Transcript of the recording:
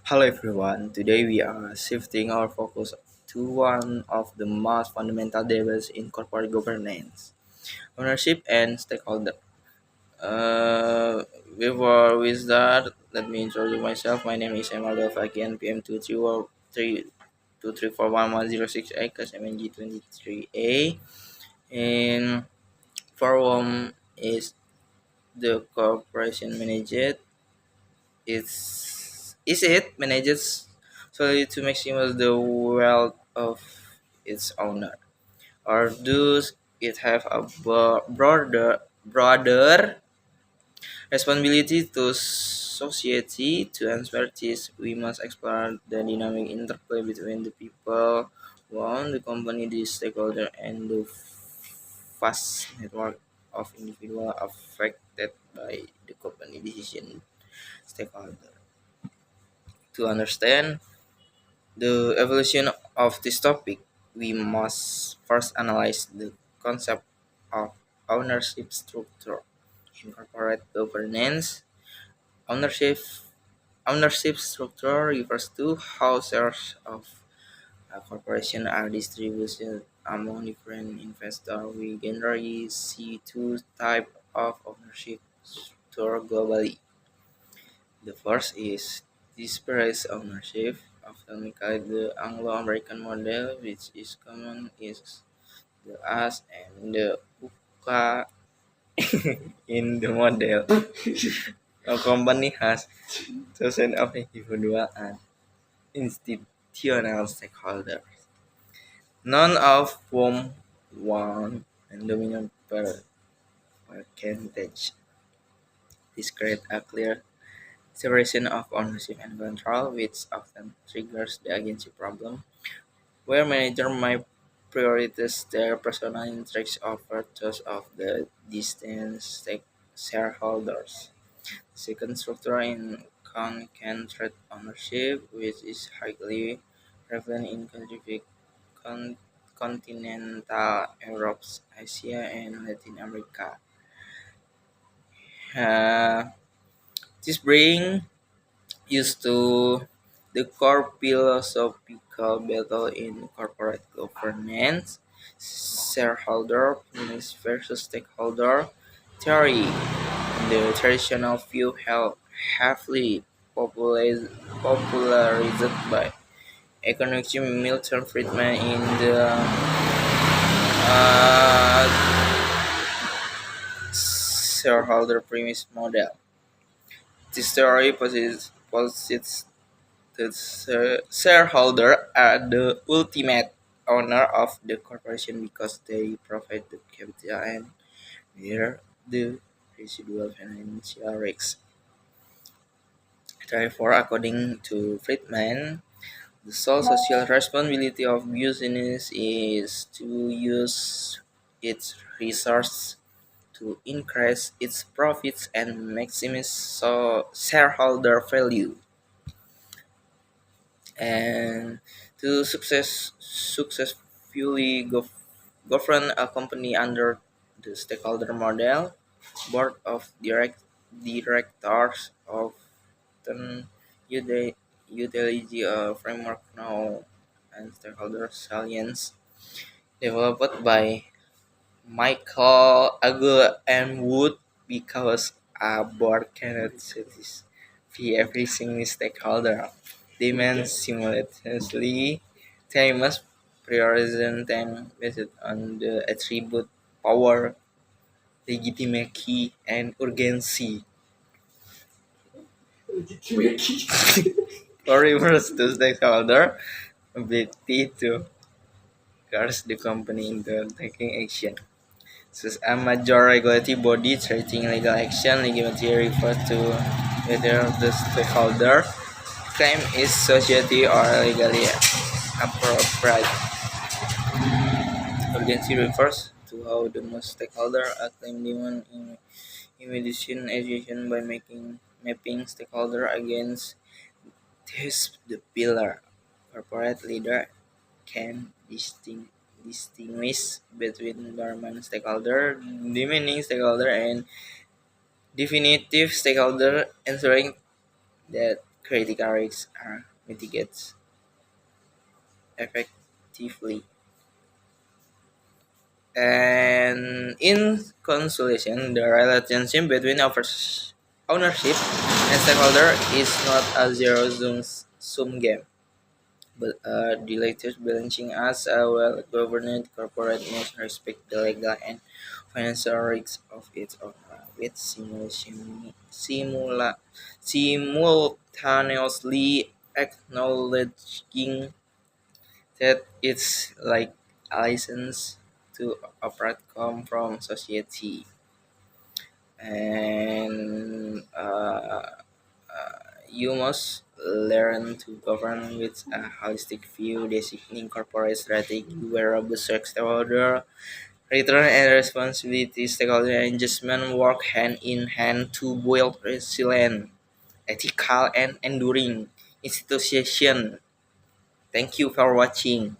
Hello everyone. Today we are shifting our focus to one of the most fundamental debates in corporate governance, ownership and stakeholder. Before we start, let me introduce myself. My name is Emal Delvakian, PM 2341106A, class MNG 23A. And forum is the corporation manager. Is it manages solely to maximize the wealth of its owner, or does it have a broader responsibility to society? To answer this, we must explore the dynamic interplay between the people who own the company, the stakeholder, and the vast network of individuals affected by the company decision stakeholder. To understand the evolution of this topic, we must first analyze the concept of ownership structure. In corporate governance, ownership ownership structure refers to how shares of a corporation are distributed among different investors. We generally see two types of ownership structure globally. The first is dispersed ownership, often called the Anglo-American model, which is common is the US and the UK. In the model, a company has thousands of individual and institutional stakeholders, none of whom want and dominant percentage. This creates a clear separation of ownership and control, which often triggers the agency problem, where managers might prioritize their personal interests over those of the distant shareholders. The second structure in concentrated ownership, which is highly prevalent in con- continental Europe, Asia, and Latin America. Uh, this brings used to the core philosophical battle in corporate governance, shareholder premise versus stakeholder theory. The traditional view held heavily popularized by economist Milton Friedman in the shareholder premise model. This theory posits the shareholder are the ultimate owner of the corporation because they provide the capital and bear the residual financial risks. Therefore, according to Friedman, the sole social responsibility of business is to use its resources to increase its profits and maximize shareholder value. And to successfully govern a company under the stakeholder model, board of directors often utilize a framework known as stakeholder salience, developed by Michael Agul and Wood, because a board cannot satisfy every single stakeholder demand simultaneously. They must prioritize them based on the attribute power, legitimacy, and urgency. For refers to stakeholder ability to coerce the company into taking action. So a major regulatory body treating legal action, legality refers to whether the stakeholder claim is society or legally appropriate. Urgency refers to how the most stakeholder a claim demand in immediate action by mapping stakeholder against this the pillar. Corporate leader can distinguish between dormant stakeholder, demanding stakeholder, and definitive stakeholder, ensuring that critical risks are mitigated effectively. And in conclusion, the relationship between ownership and stakeholder is not a zero-sum game, but a delicate balancing as a well-governed corporate must respect the legal and financial risks of its owner, with simultaneously acknowledging that it's like a license to operate come from society, and you must learn to govern with a holistic view, designing corporate strategy where robust stakeholder return and responsibility stakeholder engagement work hand in hand to build resilient, ethical, and enduring institution. Thank you for watching.